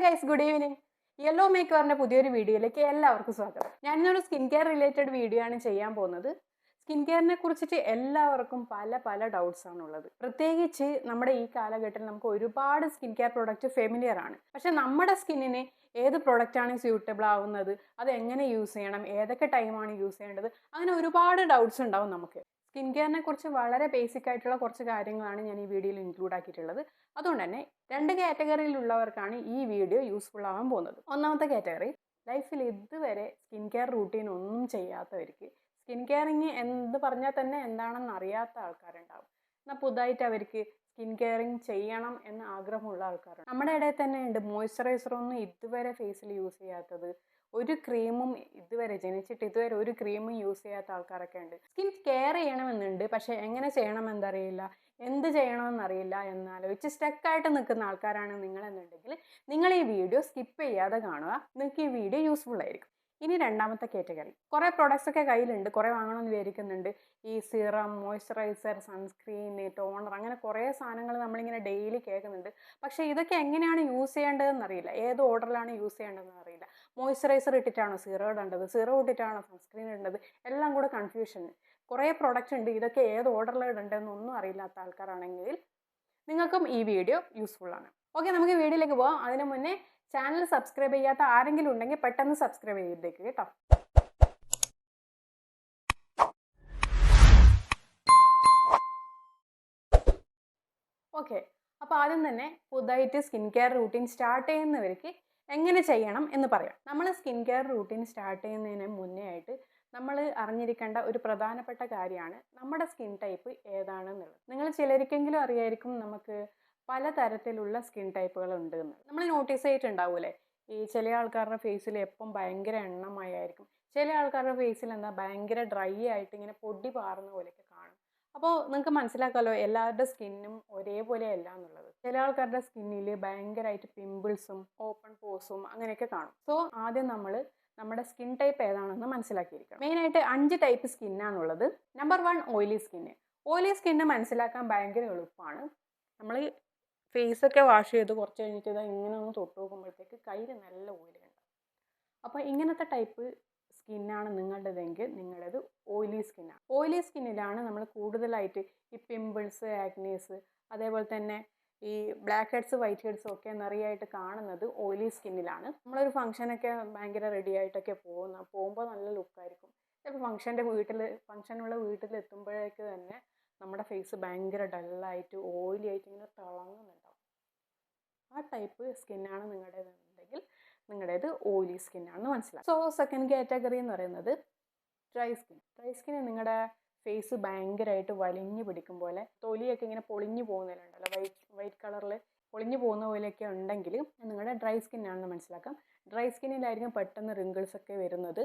Guys, good evening. Yellow മേക്കറിന്റെ പുതിയൊരു വീഡിയോയിലേക്ക് എല്ലാവർക്കും സ്വാഗതം. ഞാനിന്നൊരു സ്കിൻ കെയർ റിലേറ്റഡ് വീഡിയോ ആണ് ചെയ്യാൻ പോകുന്നത്. സ്കിൻ കെയറിനെ കുറിച്ചിട്ട് എല്ലാവർക്കും പല പല ഡൗട്ട്സ് ആണുള്ളത്. പ്രത്യേകിച്ച് നമ്മുടെ ഈ കാലഘട്ടത്തിൽ നമുക്ക് ഒരുപാട് സ്കിൻ കെയർ പ്രൊഡക്റ്റ് ഫെമിലിയർ ആണ്. പക്ഷെ നമ്മുടെ സ്കിന്നിന് ഏത് പ്രൊഡക്റ്റ് ആണ് സ്യൂട്ടബിൾ ആവുന്നത്, അത് എങ്ങനെ യൂസ് ചെയ്യണം, ഏതൊക്കെ ടൈമാണ് യൂസ് ചെയ്യേണ്ടത്, അങ്ങനെ ഒരുപാട് ഡൗട്ട്സ് ഉണ്ടാവും നമുക്ക്. സ്കിൻ കെയറിനെ കുറിച്ച് വളരെ ബേസിക് ആയിട്ടുള്ള കുറച്ച് കാര്യങ്ങളാണ് ഞാൻ ഈ വീഡിയോയിൽ ഇൻക്ലൂഡ് ആക്കിയിട്ടുള്ളത്. അതുകൊണ്ട് തന്നെ രണ്ട് കാറ്റഗറിയിലുള്ളവർക്കാണ് ഈ വീഡിയോ യൂസ്ഫുൾ ആവാൻ പോകുന്നത്. ഒന്നാമത്തെ കാറ്റഗറി, ലൈഫിൽ ഇതുവരെ സ്കിൻ കെയർ റൂട്ടീൻ ഒന്നും ചെയ്യാത്തവർക്ക്, സ്കിൻ കെയറിങ് എന്ത് പറഞ്ഞാൽ തന്നെ എന്താണെന്ന് അറിയാത്ത ആൾക്കാരുണ്ടാവും. എന്നാൽ പുതുതായിട്ട് അവർക്ക് സ്കിൻ കെയറിങ് ചെയ്യണം എന്ന് ആഗ്രഹമുള്ള ആൾക്കാരുണ്ട്. നമ്മുടെ ഇടയിൽ തന്നെ ഉണ്ട് മോയ്സ്ചറൈസറൊന്നും ഇതുവരെ ഫേസിൽ യൂസ് ചെയ്യാത്തത്, ഒരു ക്രീമും ഇതുവരെ ജനിച്ചിട്ട് ഇതുവരെ ഒരു ക്രീമും യൂസ് ചെയ്യാത്ത ആൾക്കാരൊക്കെ ഉണ്ട്. സ്കിൻ കെയർ ചെയ്യണമെന്നുണ്ട്, പക്ഷെ എങ്ങനെ ചെയ്യണമെന്നറിയില്ല, എന്ത് ചെയ്യണമെന്നറിയില്ല എന്നാലോചിച്ച് സ്റ്റക്കായിട്ട് നിൽക്കുന്ന ആൾക്കാരാണ് നിങ്ങളെന്നുണ്ടെങ്കിൽ നിങ്ങൾ ഈ വീഡിയോ സ്കിപ്പ് ചെയ്യാതെ കാണുക. നിങ്ങൾക്ക് ഈ വീഡിയോ യൂസ്ഫുൾ ആയിരിക്കും. ഇനി രണ്ടാമത്തെ കാറ്റഗറി, കുറേ പ്രൊഡക്ട്സ് ഒക്കെ കയ്യിലുണ്ട്, കുറേ വാങ്ങണമെന്ന് വിചാരിക്കുന്നുണ്ട്. ഈ സിറം, മോയ്സ്ചറൈസർ, സൺസ്ക്രീൻ, ടോണർ, അങ്ങനെ കുറേ സാധനങ്ങൾ നമ്മളിങ്ങനെ ഡെയിലി കേൾക്കുന്നുണ്ട്. പക്ഷേ ഇതൊക്കെ എങ്ങനെയാണ് യൂസ് ചെയ്യേണ്ടതെന്ന് അറിയില്ല, ഏത് ഓർഡറിലാണ് യൂസ് ചെയ്യേണ്ടതെന്ന് അറിയില്ല. മോയ്സ്ചറൈസർ ഇട്ടിട്ടാണോ സീറോ ഇടേണ്ടത്, സീറോ ഇട്ടിട്ടാണോ സൺസ്ക്രീൻ ഇടേണ്ടത്, എല്ലാം കൂടെ കൺഫ്യൂഷൻ. കുറേ പ്രൊഡക്റ്റ് ഉണ്ട്, ഇതൊക്കെ ഏത് ഓർഡറിൽ ഇടേണ്ടതെന്നൊന്നും അറിയില്ലാത്ത ആൾക്കാരാണെങ്കിൽ നിങ്ങൾക്കും ഈ വീഡിയോ യൂസ്ഫുൾ ആണ്. ഓക്കെ, നമുക്ക് വീഡിയോയിലേക്ക് പോകാം. അതിന് മുന്നേ ചാനൽ സബ്സ്ക്രൈബ് ചെയ്യാത്ത ആരെങ്കിലും ഉണ്ടെങ്കിൽ പെട്ടെന്ന് സബ്സ്ക്രൈബ് ചെയ്തേക്ക് കേട്ടോ. ഓക്കെ, അപ്പോൾ ആദ്യം തന്നെ പുതുതായിട്ട് സ്കിൻ കെയർ റൂട്ടീൻ സ്റ്റാർട്ട് ചെയ്യുന്നവർക്ക് എങ്ങനെ ചെയ്യണം എന്ന് പറയാം. നമ്മൾ സ്കിൻ കെയർ റൂട്ടീൻ സ്റ്റാർട്ട് ചെയ്യുന്നതിന് മുന്നേ ആയിട്ട് നമ്മൾ അറിഞ്ഞിരിക്കേണ്ട ഒരു പ്രധാനപ്പെട്ട കാര്യമാണ് നമ്മുടെ സ്കിൻ ടൈപ്പ് ഏതാണെന്നുള്ളത്. നിങ്ങൾ ചിലർക്കെങ്കിലും അറിയായിരിക്കും നമുക്ക് പലതരത്തിലുള്ള സ്കിൻ ടൈപ്പുകൾ ഉണ്ട് എന്ന്. നമ്മൾ നോട്ടീസ് ചെയ്തിട്ടുണ്ടാവൂലേ, ഈ ചില ആൾക്കാരുടെ ഫേസിൽ എപ്പം ഭയങ്കര എണ്ണമയായിരിക്കും, ചില ആൾക്കാരുടെ ഫേസിൽ എന്താ ഭയങ്കര ഡ്രൈ ആയിട്ട് ഇങ്ങനെ പൊടി പാറുന്ന പോലെയൊക്കെ കാണും. അപ്പോൾ നിങ്ങൾക്ക് മനസ്സിലാക്കാമല്ലോ എല്ലാവരുടെ സ്കിന്നും ഒരേപോലെ അല്ല എന്നുള്ളത്. ചില ആൾക്കാരുടെ സ്കിന്നിൽ ഭയങ്കരമായിട്ട് പിമ്പിൾസും ഓപ്പൺ പോസും അങ്ങനെയൊക്കെ കാണും. സോ ആദ്യം നമ്മൾ നമ്മുടെ സ്കിൻ ടൈപ്പ് ഏതാണെന്ന് മനസ്സിലാക്കിയിരിക്കണം. മെയിനായിട്ട് 5 ടൈപ്പ് സ്കിന്നാണുള്ളത്. Number 1, oily skin. Oily skin മനസ്സിലാക്കാൻ ഭയങ്കര എളുപ്പമാണ്. നമ്മൾ ഫേസൊക്കെ വാഷ് ചെയ്ത് കുറച്ച് കഴിഞ്ഞിട്ട് ഇത് ഇങ്ങനെ ഒന്ന് തൊട്ട് നോക്കുമ്പോഴത്തേക്ക് കയ്യിൽ നല്ല ഓയിലുണ്ട്. അപ്പോൾ ഇങ്ങനത്തെ ടൈപ്പ് സ്കിന്നാണ് നിങ്ങളുടേതെങ്കിൽ നിങ്ങളുടേത് ഓയിലി സ്കിന്നാണ്. ഓയിലി സ്കിന്നിലാണ് നമ്മൾ കൂടുതലായിട്ട് ഈ പിമ്പിൾസ്, ആക്നീസ്, അതേപോലെ തന്നെ ഈ ബ്ലാക്ക് ഹെഡ്സ്, വൈറ്റ് ഹെഡ്സും ഒക്കെ നിറയായിട്ട് കാണുന്നത് ഓയിലി സ്കിന്നിലാണ്. നമ്മളൊരു ഫംഗ്ഷനൊക്കെ ഭയങ്കര റെഡി ആയിട്ടൊക്കെ പോകുമ്പോൾ നല്ല ലുക്കായിരിക്കും. ചിലപ്പോൾ ഫംഗ്ഷനുള്ള വീട്ടിലെത്തുമ്പോഴേക്ക് തന്നെ നമ്മുടെ ഫേസ് ഭയങ്കര ഡള്ളായിട്ട് ഓയിലി ആയിട്ട് ഇങ്ങനെ തിളങ്ങുന്നുണ്ടാവും. ആ ടൈപ്പ് സ്കിന്നാണ് നിങ്ങളുടേതെന്നുണ്ടെങ്കിൽ നിങ്ങളുടേത് ഓയിലി സ്കിന്നാണെന്ന് മനസ്സിലാവും. സോ സെക്കൻഡ് കാറ്റഗറി എന്ന് പറയുന്നത് ഡ്രൈ സ്കിൻ. ഡ്രൈ സ്കിന്ന് നിങ്ങളുടെ ഫേസ് ഭയങ്കരമായിട്ട് വലിഞ്ഞു പിടിക്കും പോലെ, തൊലിയൊക്കെ ഇങ്ങനെ പൊളിഞ്ഞു പോകുന്നതിലുണ്ടല്ലോ, വൈറ്റ് കളറിൽ പൊളിഞ്ഞു പോകുന്ന പോലെയൊക്കെ ഉണ്ടെങ്കിൽ നിങ്ങളുടെ ഡ്രൈ സ്കിന്നാണെന്ന് മനസ്സിലാക്കാം. ഡ്രൈ സ്കിന്നിലായിരിക്കും പെട്ടെന്ന് റിങ്കിൾസ് ഒക്കെ വരുന്നത്.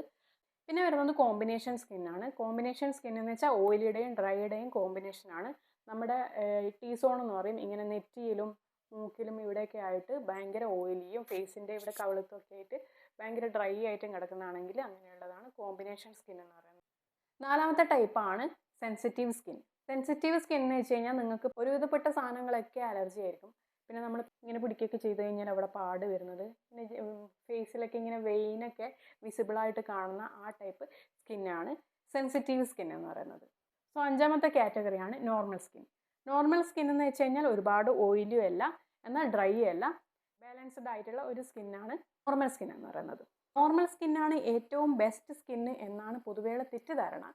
പിന്നെ വരുന്നത് കോമ്പിനേഷൻ സ്കിന്നാണ്. കോമ്പിനേഷൻ സ്കിൻ എന്ന് വെച്ചാൽ ഓയിലിയുടെയും ഡ്രൈയുടെയും കോമ്പിനേഷനാണ്. നമ്മുടെ ടീ സോൺ എന്ന് പറയും, ഇങ്ങനെ നെറ്റിയിലും മൂക്കിലും ഇവിടെയൊക്കെ ആയിട്ട് ഭയങ്കര ഓയിലിയും ഫേസിൻ്റെ ഇവിടെ കവിളത്തൊക്കെ ആയിട്ട് ഭയങ്കര ഡ്രൈ ആയിട്ടും കിടക്കുന്നതാണെങ്കിൽ അങ്ങനെയുള്ളതാണ് കോമ്പിനേഷൻ സ്കിൻ എന്ന് പറയുന്നത്. നാലാമത്തെ ടൈപ്പാണ് സെൻസിറ്റീവ് സ്കിൻ. സെൻസിറ്റീവ് സ്കിൻ എന്ന് വെച്ച് കഴിഞ്ഞാൽ നിങ്ങൾക്ക് ഒരുവിധപ്പെട്ട സാധനങ്ങളൊക്കെ അലർജി ആയിരിക്കും. പിന്നെ നമ്മൾ ഇങ്ങനെ പിടിക്കുകയൊക്കെ ചെയ്ത് കഴിഞ്ഞാൽ അവിടെ പാട് വരുന്നത്, പിന്നെ ഫേസിലൊക്കെ ഇങ്ങനെ വെയിനൊക്കെ വിസിബിളായിട്ട് കാണുന്ന ആ ടൈപ്പ് സ്കിന്നാണ് സെൻസിറ്റീവ് സ്കിൻ എന്ന് പറയുന്നത്. സോ അഞ്ചാമത്തെ കാറ്റഗറിയാണ് നോർമൽ സ്കിൻ. നോർമൽ സ്കിൻ എന്ന് വെച്ച് കഴിഞ്ഞാൽ ഒരുപാട് ഓയിലും അല്ല, എന്നാൽ ഡ്രൈ അല്ല, ബാലൻസ്ഡ് ആയിട്ടുള്ള ഒരു സ്കിന്നാണ് നോർമൽ സ്കിൻ എന്ന് പറയുന്നത്. നോർമൽ സ്കിന്നാണ് ഏറ്റവും ബെസ്റ്റ് സ്കിന്ന് എന്നാണ് പൊതുവെയുള്ള തെറ്റിദ്ധാരണ.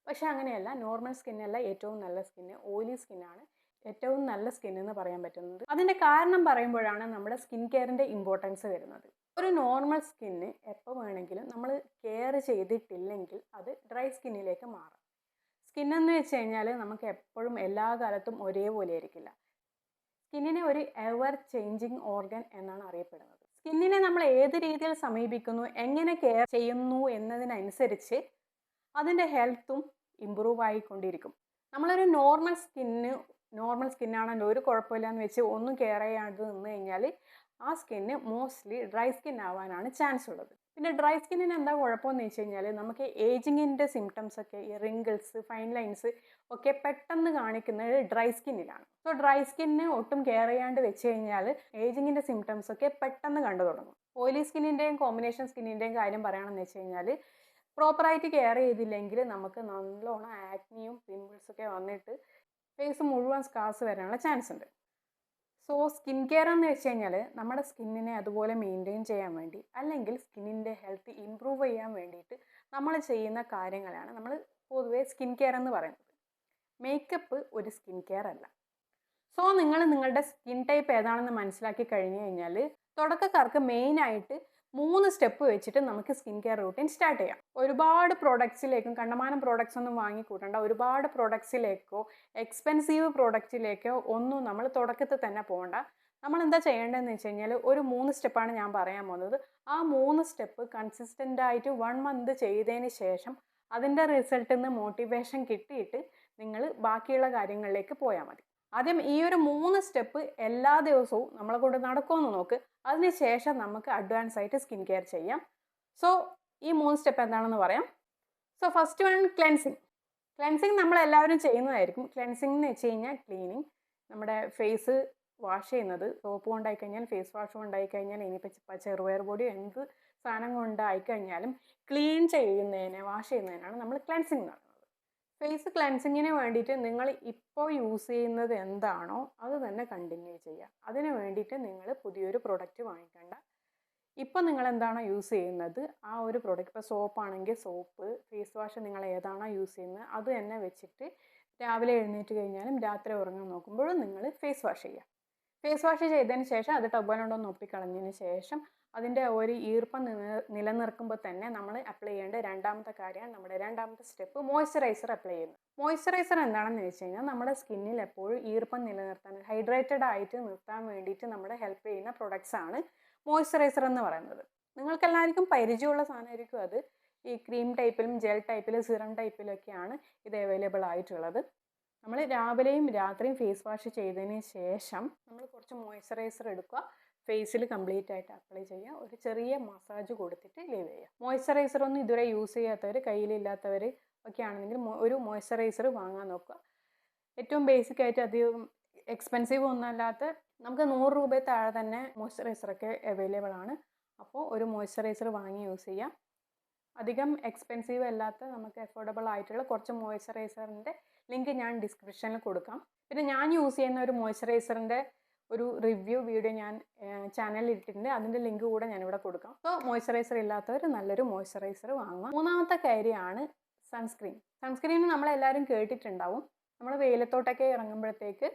പക്ഷേ അങ്ങനെയല്ല, നോർമൽ സ്കിന്നല്ല ഏറ്റവും നല്ല സ്കിന്ന്, ഓയിലി സ്കിന്നാണ് ഏറ്റവും നല്ല സ്കിൻ എന്ന് പറയാൻ പറ്റുന്നത്. അതിൻ്റെ കാരണം പറയുമ്പോഴാണ് നമ്മുടെ സ്കിൻ കെയറിൻ്റെ ഇമ്പോർട്ടൻസ് വരുന്നത്. ഒരു നോർമൽ സ്കിന്ന് എപ്പോൾ വേണമെങ്കിലും നമ്മൾ കെയർ ചെയ്തിട്ടില്ലെങ്കിൽ അത് ഡ്രൈ സ്കിന്നിലേക്ക് മാറാം. സ്കിന്നെന്ന് വെച്ച് കഴിഞ്ഞാൽ നമുക്ക് എപ്പോഴും എല്ലാ കാലത്തും ഒരേപോലെ ആയിരിക്കില്ല. സ്കിന്നിനെ ഒരു എവർ ചേഞ്ചിങ് ഓർഗൻ എന്നാണ് അറിയപ്പെടുന്നത്. സ്കിന്നിനെ നമ്മൾ ഏത് രീതിയിൽ സമീപിക്കുന്നു, എങ്ങനെ കെയർ ചെയ്യുന്നു എന്നതിനനുസരിച്ച് അതിൻ്റെ ഹെൽത്തും ഇമ്പ്രൂവ് ആയിക്കൊണ്ടിരിക്കും. നമ്മളൊരു നോർമൽ സ്കിന്നാണല്ലോ, ഒരു കുഴപ്പമില്ല എന്ന് വെച്ച് ഒന്നും കെയർ ചെയ്യാണ്ട് നിന്ന് കഴിഞ്ഞാൽ ആ സ്കിന്ന് മോസ്റ്റ്ലി ഡ്രൈ സ്കിൻ ആവാനാണ് ചാൻസ് ഉള്ളത്. പിന്നെ ഡ്രൈ സ്കിന്നിന് എന്താ കുഴപ്പമെന്ന് വെച്ച് കഴിഞ്ഞാൽ നമുക്ക് ഏജിങ്ങിൻ്റെ സിംറ്റംസ് ഒക്കെ ഈ റിങ്കിൾസ്, ഫൈൻ ലൈൻസ് ഒക്കെ പെട്ടെന്ന് കാണിക്കുന്നത് ഡ്രൈ സ്കിന്നിലാണ്. സോ ഡ്രൈ സ്കിന്നിന് ഒട്ടും കെയർ ചെയ്യാണ്ട് വെച്ച് കഴിഞ്ഞാൽ ഏജിങ്ങിൻ്റെ സിംറ്റംസ് ഒക്കെ പെട്ടെന്ന് കണ്ടു തുടങ്ങും. ഓയിലി സ്കിന്നിൻ്റെയും കോമ്പിനേഷൻ സ്കിന്നിൻ്റെയും കാര്യം പറയുകയാണെന്ന് വെച്ച് കഴിഞ്ഞാൽ പ്രോപ്പറായിട്ട് കെയർ ചെയ്തില്ലെങ്കിൽ നമുക്ക് നല്ലോണം ആക്നിയും പിമ്പിൾസൊക്കെ വന്നിട്ട് ഫേസ് മുഴുവൻ സ്കാർസ് വരാനുള്ള ചാൻസ് ഉണ്ട്. സോ സ്കിൻ കെയർ എന്ന് വെച്ച് കഴിഞ്ഞാൽ നമ്മുടെ സ്കിന്നിനെ അതുപോലെ മെയിൻറ്റെയിൻ ചെയ്യാൻ വേണ്ടി അല്ലെങ്കിൽ സ്കിന്നിൻ്റെ ഹെൽത്ത് ഇമ്പ്രൂവ് ചെയ്യാൻ വേണ്ടിയിട്ട് നമ്മൾ ചെയ്യുന്ന കാര്യങ്ങളാണ് നമ്മൾ പൊതുവെ സ്കിൻ കെയർ എന്ന് പറയുന്നത്. മേക്കപ്പ് ഒരു സ്കിൻ കെയർ അല്ല. സോ നിങ്ങൾ നിങ്ങളുടെ സ്കിൻ ടൈപ്പ് ഏതാണെന്ന് മനസ്സിലാക്കി കഴിഞ്ഞു കഴിഞ്ഞാൽ തുടക്കക്കാർക്ക് മെയിനായിട്ട് 3 സ്റ്റെപ്പ് വെച്ചിട്ട് നമുക്ക് സ്കിൻ കെയർ റൂട്ടീൻ സ്റ്റാർട്ട് ചെയ്യാം. ഒരുപാട് പ്രോഡക്ട്സിലേക്കും കണ്ടമാനം പ്രോഡക്ട്സ് ഒന്നും വാങ്ങിക്കൂട്ടണ്ട. ഒരുപാട് പ്രോഡക്ട്സിലേക്കോ എക്സ്പെൻസീവ് പ്രോഡക്റ്റിലേക്കോ ഒന്നും നമ്മൾ തുടക്കത്തിൽ തന്നെ പോകണ്ട. നമ്മൾ എന്താ ചെയ്യേണ്ടതെന്ന് വെച്ച് കഴിഞ്ഞാൽ ഒരു 3 സ്റ്റെപ്പാണ് ഞാൻ പറയാൻ പോകുന്നത്. ആ 3 സ്റ്റെപ്പ് കൺസിസ്റ്റൻ്റ് ആയിട്ട് 1 മന്ത് ചെയ്തതിന് ശേഷം അതിൻ്റെ റിസൾട്ടിൽ നിന്ന് മോട്ടിവേഷൻ കിട്ടിയിട്ട് നിങ്ങൾ ബാക്കിയുള്ള കാര്യങ്ങളിലേക്ക് പോയാൽ മതി. ആദ്യം ഈ ഒരു 3 സ്റ്റെപ്പ് എല്ലാ ദിവസവും നമ്മളെ കൊണ്ട് നടക്കുമെന്ന് നോക്ക്. അതിനുശേഷം നമുക്ക് അഡ്വാൻസ് ആയിട്ട് സ്കിൻ കെയർ ചെയ്യാം. സോ ഈ 3 സ്റ്റെപ്പ് എന്താണെന്ന് പറയാം. So first one cleansing. Cleansing നമ്മളെല്ലാവരും ചെയ്യുന്നതായിരിക്കും. ക്ലെൻസിങ് എന്ന് വെച്ച് കഴിഞ്ഞാൽ ക്ലീനിങ്. നമ്മുടെ ഫേസ് വാഷ് ചെയ്യുന്നത് സോപ്പ് കൊണ്ടായി കഴിഞ്ഞാൽ, ഫേസ് വാഷ് കൊണ്ടായി കഴിഞ്ഞാൽ, ഇനിയിപ്പോൾ ചെറുപയർ പൊടിയോ എന്ത് സാധനം കൊണ്ടായി കഴിഞ്ഞാലും ക്ലീൻ ചെയ്യുന്നതിനെ, വാഷ് ചെയ്യുന്നതിനാണ് നമ്മൾ ക്ലെൻസിങ് എന്ന് പറയുന്നത്. ഫേസ് ക്ലെൻസിങ്ങിന് വേണ്ടിയിട്ട് നിങ്ങൾ ഇപ്പോൾ യൂസ് ചെയ്യുന്നത് എന്താണോ അത് തന്നെ കണ്ടിന്യൂ ചെയ്യുക. അതിന് വേണ്ടിയിട്ട് നിങ്ങൾ പുതിയൊരു പ്രൊഡക്റ്റ് വാങ്ങിക്കേണ്ട. ഇപ്പോൾ നിങ്ങൾ എന്താണോ യൂസ് ചെയ്യുന്നത് ആ ഒരു പ്രൊഡക്റ്റ്, ഇപ്പോൾ സോപ്പാണെങ്കിൽ സോപ്പ്, ഫേസ് വാഷ് നിങ്ങൾ ഏതാണോ യൂസ് ചെയ്യുന്നത് അത് തന്നെ വെച്ചിട്ട് രാവിലെ എഴുന്നേറ്റ് കഴിഞ്ഞാലും രാത്രി ഉറങ്ങാൻ നോക്കുമ്പോഴും നിങ്ങൾ ഫേസ് വാഷ് ചെയ്യുക. ഫേസ് വാഷ് ചെയ്തതിന് ശേഷം അത് ടബലോണ്ടൊന്ന് ഒപ്പിക്കളഞ്ഞതിന് ശേഷം അതിൻ്റെ ഒരു ഈർപ്പം നിലനിർത്തുമ്പോൾ തന്നെ നമ്മൾ അപ്ലൈ ചെയ്യേണ്ട രണ്ടാമത്തെ കാര്യമാണ് നമ്മുടെ രണ്ടാമത്തെ സ്റ്റെപ്പ്, മോയ്സ്ചറൈസർ അപ്ലൈ ചെയ്യുന്നത്. മോയ്സ്ചറൈസർ എന്താണെന്ന് വെച്ച് കഴിഞ്ഞാൽ നമ്മുടെ സ്കിന്നിൽ എപ്പോഴും ഈർപ്പം നിലനിർത്താൻ, ഹൈഡ്രേറ്റഡ് ആയിട്ട് നിർത്താൻ വേണ്ടിയിട്ട് നമ്മളെ ഹെൽപ്പ് ചെയ്യുന്ന പ്രൊഡക്ട്സ് ആണ് മോയ്സ്ചറൈസർ എന്ന് പറയുന്നത്. നിങ്ങൾക്കെല്ലാവർക്കും പരിചയമുള്ള സാധനമായിരിക്കും അത്. ഈ ക്രീം ടൈപ്പിലും ജെൽ ടൈപ്പിലും സിറം ടൈപ്പിലൊക്കെയാണ് ഇത് അവൈലബിൾ ആയിട്ടുള്ളത്. നമ്മൾ രാവിലെയും രാത്രിയും ഫേസ് വാഷ് ചെയ്തതിന് ശേഷം നമ്മൾ കുറച്ച് മോയ്സ്ചറൈസർ എടുക്കുക, ഫേസിൽ കംപ്ലീറ്റ് ആയിട്ട് അപ്ലൈ ചെയ്യുക, ഒരു ചെറിയ മസാജ് കൊടുത്തിട്ട് ലീവ് ചെയ്യുക. മോയ്സ്ചറൈസർ ഒന്നും ഇതുവരെ യൂസ് ചെയ്യാത്തവർ, കയ്യിലില്ലാത്തവർ ഒക്കെ ആണെങ്കിൽ ഒരു മോയ്സ്ചറൈസർ വാങ്ങാൻ നോക്കുക. ഏറ്റവും ബേസിക് ആയിട്ട് അധികം എക്സ്പെൻസീവ് ഒന്നും അല്ലാത്ത നമുക്ക് 100 രൂപ താഴെ തന്നെ മോയ്സ്ചറൈസറൊക്കെ അവൈലബിൾ ആണ്. അപ്പോൾ ഒരു മോയ്സ്ചറൈസർ വാങ്ങി യൂസ് ചെയ്യാം. അധികം എക്സ്പെൻസീവ് അല്ലാത്ത നമുക്ക് അഫോർഡബിൾ ആയിട്ടുള്ള കുറച്ച് മോയ്സ്ചറൈസറിൻ്റെ ലിങ്ക് ഞാൻ ഡിസ്ക്രിപ്ഷനിൽ കൊടുക്കാം. പിന്നെ ഞാൻ യൂസ് ചെയ്യുന്ന ഒരു മോയ്സ്ചറൈസറിൻ്റെ ഒരു റിവ്യൂ വീഡിയോ ഞാൻ ചാനലിൽ ഇട്ടിട്ടുണ്ട്. അതിൻ്റെ ലിങ്ക് കൂടെ ഞാനിവിടെ കൊടുക്കാം. സോ മോയ്സ്ചറൈസർ ഇല്ലാത്തവർ നല്ലൊരു മോയ്സ്ചറൈസർ വാങ്ങുക. മൂന്നാമത്തെ കാര്യമാണ് സൺസ്ക്രീൻ. സൺസ്ക്രീൻ നമ്മളെല്ലാവരും കേട്ടിട്ടുണ്ടാവും. നമ്മൾ വെയിലത്തോട്ടൊക്കെ ഇറങ്ങുമ്പോഴത്തേക്ക്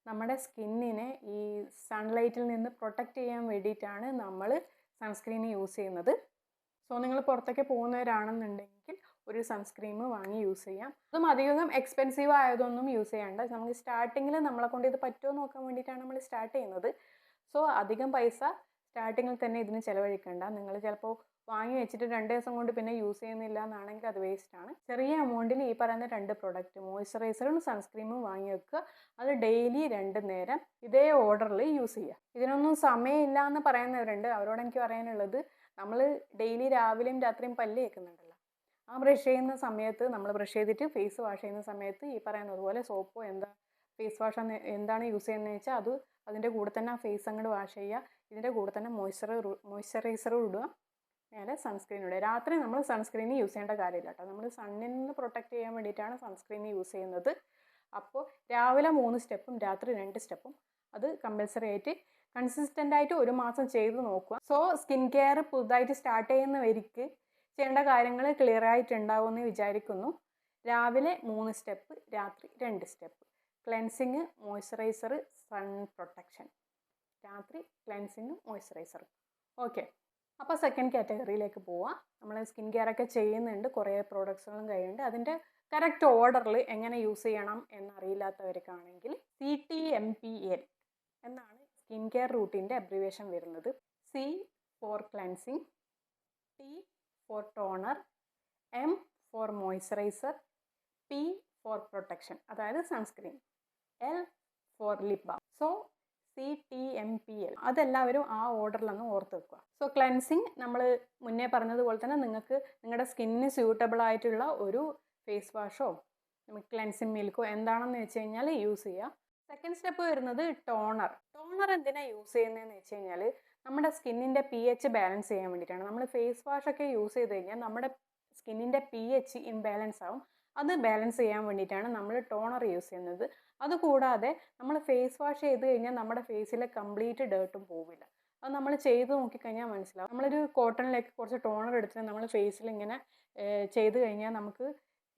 നമ്മുടെ സ്കിന്നിനെ ഈ സൺലൈറ്റിൽ നിന്ന് പ്രൊട്ടക്റ്റ് ചെയ്യാൻ വേണ്ടിയിട്ടാണ് നമ്മൾ സൺസ്ക്രീൻ യൂസ് ചെയ്യുന്നത്. സോ നിങ്ങൾ പുറത്തൊക്കെ പോകുന്നവരാണെന്നുണ്ടെങ്കിൽ ഒരു സൺസ്ക്രീം വാങ്ങി യൂസ് ചെയ്യാം. അതും അധികം എക്സ്പെൻസീവ് ആയതൊന്നും യൂസ് ചെയ്യേണ്ട. നമുക്ക് സ്റ്റാർട്ടിങ്ങിൽ നമ്മളെ കൊണ്ട് ഇത് പറ്റുമോ നോക്കാൻ വേണ്ടിയിട്ടാണ് നമ്മൾ സ്റ്റാർട്ട് ചെയ്യുന്നത്. സോ അധികം പൈസ സ്റ്റാർട്ടിങ്ങിൽ തന്നെ ഇതിന് ചിലവഴിക്കേണ്ട. നിങ്ങൾ ചിലപ്പോൾ വാങ്ങി വെച്ചിട്ട് 2 ദിവസം കൊണ്ട് പിന്നെ യൂസ് ചെയ്യുന്നില്ല എന്നാണെങ്കിൽ അത് വേസ്റ്റാണ്. ചെറിയ എമൗണ്ടിൽ ഈ പറയുന്ന 2 പ്രൊഡക്റ്റ്, മോയ്സ്ചറൈസറും സൺസ്ക്രീമും വാങ്ങി വെക്കുക. അത് ഡെയിലി 2 നേരം ഇതേ ഓർഡറിൽ യൂസ് ചെയ്യുക. ഇതിനൊന്നും സമയമില്ല എന്ന് പറയുന്നവരുണ്ട്. അവരോട് എനിക്ക് പറയാനുള്ളത്, നമ്മൾ ഡെയിലി രാവിലെയും രാത്രിയും പല്ല് തേക്കുന്നുണ്ടല്ലോ, ആ ബ്രഷ് ചെയ്യുന്ന സമയത്ത് നമ്മൾ ബ്രഷ് ചെയ്തിട്ട് ഫേസ് വാഷ് ചെയ്യുന്ന സമയത്ത് ഈ പറയുന്നത് പോലെ സോപ്പോ ഫേസ് വാഷ് എന്താണ് യൂസ് ചെയ്യുന്നത് വെച്ചാൽ അത് അതിൻ്റെ കൂടെ തന്നെ ആ ഫേസ് അങ്ങോട്ട് വാഷ് ചെയ്യുക. ഇതിൻ്റെ കൂടെ തന്നെ മോയ്സ്ചറൈസറും ഇടുക, മേലെ സൺസ്ക്രീൻ ഇടുക. രാത്രി നമ്മൾ സൺസ്ക്രീൻ യൂസ് ചെയ്യേണ്ട കാര്യമില്ല കേട്ടോ. നമ്മൾ സണ്ണിൽ നിന്ന് പ്രൊട്ടക്റ്റ് ചെയ്യാൻ വേണ്ടിയിട്ടാണ് സൺസ്ക്രീൻ യൂസ് ചെയ്യുന്നത്. അപ്പോൾ രാവിലെ 3 സ്റ്റെപ്പും രാത്രി 2 സ്റ്റെപ്പും അത് കമ്പൽസറി ആയിട്ട് കൺസിസ്റ്റൻ്റ് ആയിട്ട് 1 മാസം ചെയ്ത് നോക്കുക. സോ സ്കിൻ കെയർ പുതുതായിട്ട് സ്റ്റാർട്ട് ചെയ്യുന്നവർക്ക് ചെയ്യേണ്ട കാര്യങ്ങൾ ക്ലിയർ ആയിട്ടുണ്ടാവുമെന്ന് വിചാരിക്കുന്നു. രാവിലെ 3 സ്റ്റെപ്പ്, രാത്രി 2 step. Cleansing, moisturiser, sun protection. രാത്രി ക്ലെൻസിങ്ങും മോയ്സ്ചറൈസറും. ഓക്കെ, അപ്പോൾ സെക്കൻഡ് കാറ്റഗറിയിലേക്ക് പോവാം. നമ്മൾ സ്കിൻ കെയർ ഒക്കെ ചെയ്യുന്നുണ്ട്, കുറേ പ്രോഡക്ട്സുകളും കഴിയുന്നുണ്ട്. അതിൻ്റെ കറക്റ്റ് ഓർഡറിൽ എങ്ങനെ യൂസ് ചെയ്യണം എന്നറിയില്ലാത്തവർക്കാണെങ്കിൽ CTMPL എന്നാണ് സ്കിൻ കെയർ റൂട്ടീൻ്റെ അബ്രിവേഷൻ വരുന്നത്. C for cleansing, T for toner, M for moisturiser, P for protection അതായത് sunscreen, L for lip balm. So CTMPL. അതെല്ലാവരും ആ ഓർഡറിലൊന്ന് ഓർത്ത് വെക്കുക. സോ ക്ലെൻസിങ് നമ്മൾ മുന്നേ പറഞ്ഞതുപോലെ തന്നെ നിങ്ങൾക്ക് നിങ്ങളുടെ സ്കിന്നിന് സ്യൂട്ടബിൾ ആയിട്ടുള്ള ഒരു ഫേസ് വാഷോ ക്ലെൻസിങ് മിൽക്കോ എന്താണെന്ന് വെച്ച് കഴിഞ്ഞാൽ യൂസ് ചെയ്യുക. സെക്കൻഡ് സ്റ്റെപ്പ് വരുന്നത് ടോണർ. ടോണർ എന്തിനാണ് യൂസ് ചെയ്യുന്നതെന്ന് വെച്ച് കഴിഞ്ഞാൽ നമ്മുടെ സ്കിന്നിൻ്റെ pH ബാലൻസ് ചെയ്യാൻ വേണ്ടിയിട്ടാണ്. നമ്മൾ ഫേസ് വാഷ് ഒക്കെ യൂസ് ചെയ്ത് കഴിഞ്ഞാൽ നമ്മുടെ സ്കിന്നിൻ്റെ pH ഇംബാലൻസ് ആവും. അത് ബാലൻസ് ചെയ്യാൻ വേണ്ടിയിട്ടാണ് നമ്മൾ ടോണർ യൂസ് ചെയ്യുന്നത്. അതുകൂടാതെ നമ്മൾ ഫേസ് വാഷ് ചെയ്ത് കഴിഞ്ഞാൽ നമ്മുടെ ഫേസിലെ കംപ്ലീറ്റ് ഡേർട്ടും പോവില്ല. അത് നമ്മൾ ചെയ്ത് നോക്കിക്കഴിഞ്ഞാൽ മനസ്സിലാവും. നമ്മളൊരു കോട്ടണിലേക്ക് കുറച്ച് ടോണർ എടുത്തിട്ട് നമ്മൾ ഫേസിൽ ഇങ്ങനെ ചെയ്ത് കഴിഞ്ഞാൽ നമുക്ക്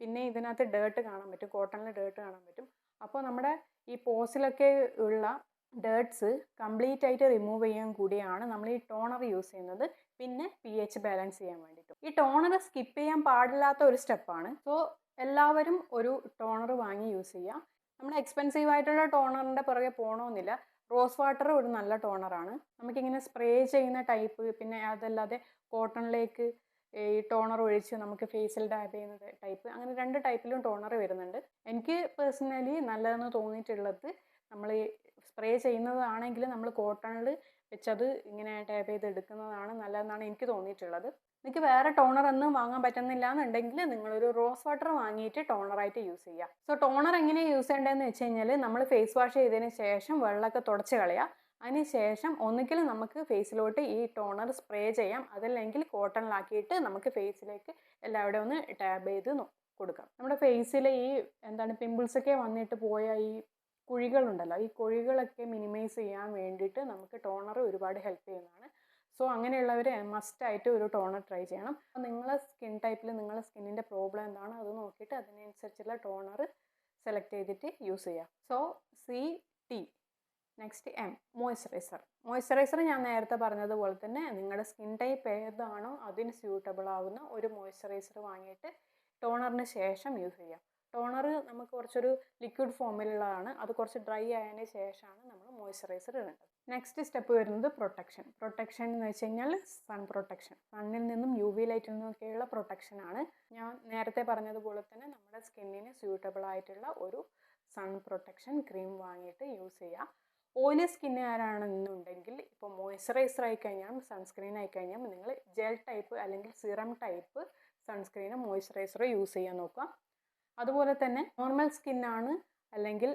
പിന്നെ ഇതിനകത്ത് ഡേർട്ട് കാണാൻ പറ്റും, കോട്ടണിൽ ഡേർട്ട് കാണാൻ പറ്റും. അപ്പോൾ നമ്മുടെ ഈ പോസിലൊക്കെ ഉള്ള ഡേർട്ട്സ് കംപ്ലീറ്റ് ആയിട്ട് റിമൂവ് ചെയ്യാൻ കൂടിയാണ് നമ്മൾ ഈ ടോണർ യൂസ് ചെയ്യുന്നത്. പിന്നെ pH ബാലൻസ് ചെയ്യാൻ വേണ്ടിയിട്ടും. ഈ ടോണർ സ്കിപ്പ് ചെയ്യാൻ പാടില്ലാത്ത ഒരു സ്റ്റെപ്പാണ്. സോ എല്ലാവരും ഒരു ടോണർ വാങ്ങി യൂസ് ചെയ്യുക. നമ്മുടെ എക്സ്പെൻസീവ് ആയിട്ടുള്ള ടോണറിൻ്റെ പുറകെ പോകണമെന്നില്ല. റോസ് വാട്ടർ ഒരു നല്ല ടോണറാണ്. നമുക്കിങ്ങനെ സ്പ്രേ ചെയ്യുന്ന ടൈപ്പ്, പിന്നെ അതല്ലാതെ കോട്ടണിലേക്ക് ഈ ടോണർ ഒഴിച്ച് നമുക്ക് ഫേസിൽ ഡാബ് ചെയ്യുന്ന ടൈപ്പ്, അങ്ങനെ 2 ടൈപ്പിലും ടോണർ വരുന്നുണ്ട്. എനിക്ക് പേഴ്സണലി നല്ലതെന്ന് തോന്നിയിട്ടുള്ളത് നമ്മൾ സ്പ്രേ ചെയ്യുന്നതാണെങ്കിൽ നമ്മൾ കോട്ടണിൽ വെച്ചത് ഇങ്ങനെ ടാബ് ചെയ്ത് എടുക്കുന്നതാണ് നല്ലതെന്നാണ് എനിക്ക് തോന്നിയിട്ടുള്ളത്. നിങ്ങൾക്ക് വേറെ ടോണർ ഒന്നും വാങ്ങാൻ പറ്റുന്നില്ല എന്നുണ്ടെങ്കിൽ നിങ്ങളൊരു റോസ് വാട്ടർ വാങ്ങിയിട്ട് ടോണറായിട്ട് യൂസ് ചെയ്യുക. സോ ടോണർ എങ്ങനെയാണ് യൂസ് ചെയ്യേണ്ടതെന്ന് വെച്ച് കഴിഞ്ഞാൽ നമ്മൾ ഫേസ് വാഷ് ചെയ്തതിന് ശേഷം വെള്ളമൊക്കെ തുടച്ച് കളയുക. അതിന് ശേഷം ഒന്നുകിൽ നമുക്ക് ഫേസിലോട്ട് ഈ ടോണർ സ്പ്രേ ചെയ്യാം, അതല്ലെങ്കിൽ കോട്ടണിലാക്കിയിട്ട് നമുക്ക് ഫേസിലേക്ക് എല്ലാവരും ഒന്ന് ടാബ് ചെയ്ത് കൊടുക്കാം. നമ്മുടെ ഫേസിൽ ഈ പിമ്പിൾസൊക്കെ വന്നിട്ട് പോയ ഈ കുഴികളുണ്ടല്ലോ, ഈ കുഴികളൊക്കെ മിനിമൈസ് ചെയ്യാൻ വേണ്ടിയിട്ട് നമുക്ക് ടോണർ ഒരുപാട് ഹെൽപ്പ് ചെയ്യുന്നതാണ്. സോ അങ്ങനെയുള്ളവർ മസ്റ്റായിട്ട് ഒരു ടോണർ ട്രൈ ചെയ്യണം. അപ്പോൾ നിങ്ങളെ സ്കിൻ ടൈപ്പിൽ നിങ്ങളുടെ സ്കിന്നിൻ്റെ പ്രോബ്ലം എന്താണ് അത് നോക്കിയിട്ട് അതിനനുസരിച്ചുള്ള ടോണർ സെലക്ട് ചെയ്തിട്ട് യൂസ് ചെയ്യാം. So CT. Next M, moisturiser. Moisturiser ഞാൻ നേരത്തെ പറഞ്ഞതുപോലെ തന്നെ നിങ്ങളുടെ സ്കിൻ ടൈപ്പ് ഏതാണോ അതിന് സ്യൂട്ടബിൾ ആവുന്ന ഒരു മോയ്സ്ചറൈസർ വാങ്ങിയിട്ട് ടോണറിന് ശേഷം യൂസ് ചെയ്യാം. ടോണർ നമുക്ക് കുറച്ചൊരു ലിക്വിഡ് ഫോമിലുള്ളതാണ്. അത് കുറച്ച് ഡ്രൈ ആയതിന് ശേഷമാണ് നമ്മൾ മോയ്സ്ചറൈസർ ഇടേണ്ടത്. നെക്സ്റ്റ് സ്റ്റെപ്പ് വരുന്നത് പ്രൊട്ടക്ഷൻ. പ്രൊട്ടക്ഷൻ എന്ന് വെച്ച് കഴിഞ്ഞാൽ സൺ പ്രൊട്ടക്ഷൻ. സണ്ണിൽ നിന്നും UV ലൈറ്റിൽ നിന്നൊക്കെയുള്ള പ്രൊട്ടക്ഷനാണ്. ഞാൻ നേരത്തെ പറഞ്ഞതുപോലെ തന്നെ നമ്മുടെ സ്കിന്നിന് സ്യൂട്ടബിൾ ആയിട്ടുള്ള ഒരു സൺ പ്രൊട്ടക്ഷൻ ക്രീം വാങ്ങിയിട്ട് യൂസ് ചെയ്യുക. ഓയിലി സ്കിന്നുകാരാണെന്നുണ്ടെങ്കിൽ ഇപ്പോൾ മോയ്സ്ചറൈസർ ആയിക്കഴിഞ്ഞാലും സൺസ്ക്രീൻ ആയിക്കഴിഞ്ഞാൽ നിങ്ങൾ ജെൽ ടൈപ്പ് അല്ലെങ്കിൽ സിറം ടൈപ്പ് സൺസ്ക്രീനും മോയ്സ്ചറൈസറും യൂസ് ചെയ്യാൻ നോക്കുക. അതുപോലെ തന്നെ നോർമൽ സ്കിന്നാണ് അല്ലെങ്കിൽ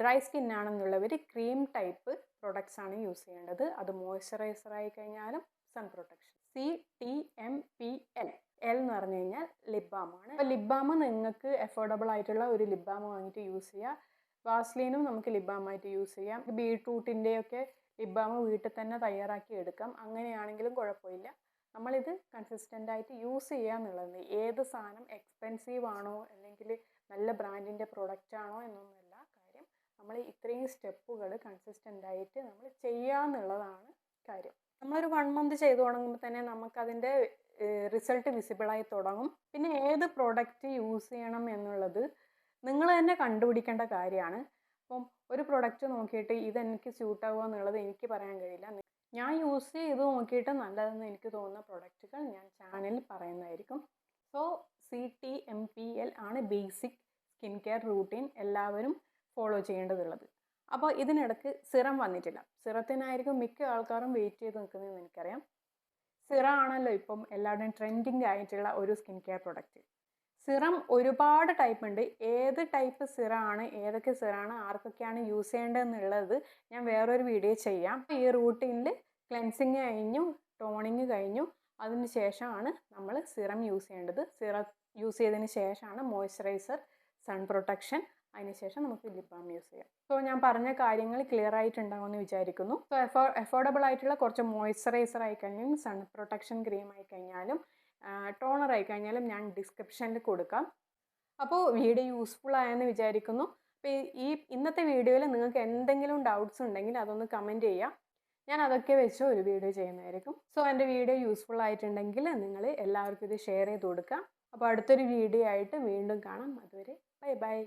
ഡ്രൈ സ്കിന്നാണെന്നുള്ളവർ ക്രീം ടൈപ്പ് പ്രൊഡക്ട്സ് ആണ് യൂസ് ചെയ്യേണ്ടത്. അത് മോയ്സ്ചറൈസർ ആയി കഴിഞ്ഞാലും സൺ പ്രൊട്ടക്ഷൻ. CTMPL. L എന്ന് പറഞ്ഞു കഴിഞ്ഞാൽ ലിപ് ബാമാണ്. അപ്പോൾ ലിപ് ബാം നിങ്ങൾക്ക് അഫോർഡബിൾ ആയിട്ടുള്ള ഒരു ലിപ് ബാം വാങ്ങിയിട്ട് യൂസ് ചെയ്യുക. വാസ്ലീനും നമുക്ക് ലിപ് ബാമായിട്ട് യൂസ് ചെയ്യാം. ബീട്രൂട്ടിൻ്റെയൊക്കെ ലിപ് ബാം വീട്ടിൽ തന്നെ തയ്യാറാക്കി എടുക്കാം. അങ്ങനെയാണെങ്കിലും കുഴപ്പമില്ല. നമ്മളിത് കൺസിസ്റ്റൻ്റ് ആയിട്ട് യൂസ് ചെയ്യുക എന്നുള്ളത്. ഏത് സാധനം എക്സ്പെൻസീവ് ആണോ അല്ലെങ്കിൽ നല്ല ബ്രാൻഡിൻ്റെ പ്രൊഡക്റ്റ് ആണോ എന്നൊന്നുമല്ല കാര്യം. നമ്മൾ ഇത്രയും സ്റ്റെപ്പുകൾ കൺസിസ്റ്റൻ്റ് ആയിട്ട് നമ്മൾ ചെയ്യുക എന്നുള്ളതാണ് കാര്യം. നമ്മളൊരു 1 month ചെയ്തു തുടങ്ങുമ്പോൾ തന്നെ നമുക്കതിൻ്റെ റിസൾട്ട് വിസിബിളായി തുടങ്ങും. പിന്നെ ഏത് പ്രൊഡക്റ്റ് യൂസ് ചെയ്യണം എന്നുള്ളത് നിങ്ങൾ തന്നെ കണ്ടുപിടിക്കേണ്ട കാര്യമാണ്. അപ്പം ഒരു പ്രൊഡക്റ്റ് നോക്കിയിട്ട് ഇതെനിക്ക് സ്യൂട്ടാവുക എന്നുള്ളത് എനിക്ക് പറയാൻ കഴിയില്ല. ഞാൻ യൂസ് ചെയ്ത് നോക്കിയിട്ട് നല്ലതെന്ന് എനിക്ക് തോന്നുന്ന പ്രൊഡക്റ്റുകൾ ഞാൻ ചാനലിൽ പറയുന്നതായിരിക്കും. സോ CTMPL ആണ് ബേസിക് സ്കിൻ കെയർ റൂട്ടീൻ എല്ലാവരും ഫോളോ ചെയ്യേണ്ടതുള്ളത്. അപ്പോൾ ഇതിനിടയ്ക്ക് സിറം വന്നിട്ടില്ല. സിറത്തിനായിരിക്കും മിക്ക ആൾക്കാരും വെയിറ്റ് ചെയ്ത് നിൽക്കുന്നതെന്ന് എനിക്കറിയാം. സിറം ആണല്ലോ ഇപ്പം എല്ലാവരുടെയും ട്രെൻഡിങ് ആയിട്ടുള്ള ഒരു സ്കിൻ കെയർ പ്രൊഡക്റ്റ്. സിറം ഒരുപാട് ടൈപ്പ് ഉണ്ട്. ഏത് ടൈപ്പ് സിറമാണ്, ഏതൊക്കെ സിറമാണ്, ആർക്കൊക്കെയാണ് യൂസ് ചെയ്യേണ്ടതെന്നുള്ളത് ഞാൻ വേറൊരു വീഡിയോ ചെയ്യാം. ഈ റൂട്ടീനിൽ ക്ലെൻസിങ് കഴിഞ്ഞു, ടോണിങ് കഴിഞ്ഞു, അതിന് ശേഷമാണ് നമ്മൾ സിറം യൂസ് ചെയ്യേണ്ടത്. സിറം യൂസ് ചെയ്തതിന് ശേഷമാണ് മോയ്സ്ചറൈസർ, സൺ പ്രൊട്ടക്ഷൻ, അതിനുശേഷം നമുക്ക് ലിപ് ബാം യൂസ് ചെയ്യാം. സോ ഞാൻ പറഞ്ഞ കാര്യങ്ങൾ ക്ലിയർ ആയിട്ടുണ്ടാവുമെന്ന് വിചാരിക്കുന്നു. സോ അഫോർഡബിൾ ആയിട്ടുള്ള കുറച്ച് മോയ്സ്ചറൈസർ ആയിക്കഴിഞ്ഞാലും സൺ പ്രൊട്ടക്ഷൻ ക്രീം ആയിക്കഴിഞ്ഞാലും ടോണർ ആയിക്കഴിഞ്ഞാലും ഞാൻ ഡിസ്ക്രിപ്ഷനിൽ കൊടുക്കാം. അപ്പോൾ വീഡിയോ യൂസ്ഫുൾ ആയെന്ന് വിചാരിക്കുന്നു. അപ്പോൾ ഇന്നത്തെ വീഡിയോയിൽ നിങ്ങൾക്ക് എന്തെങ്കിലും ഡൗട്ട്സ് ഉണ്ടെങ്കിൽ അതൊന്ന് കമൻറ്റ് ചെയ്യാം. ഞാൻ അതൊക്കെ വെച്ച് ഒരു വീഡിയോ ചെയ്യുന്നതായിരിക്കും. സോ എൻ്റെ വീഡിയോ യൂസ്ഫുൾ ആയിട്ടുണ്ടെങ്കിൽ നിങ്ങൾ എല്ലാവർക്കും ഇത് ഷെയർ ചെയ്ത് കൊടുക്കാം. അപ്പോൾ അടുത്തൊരു വീഡിയോ ആയിട്ട് വീണ്ടും കാണാം. അതുവരെ ബൈ ബൈ.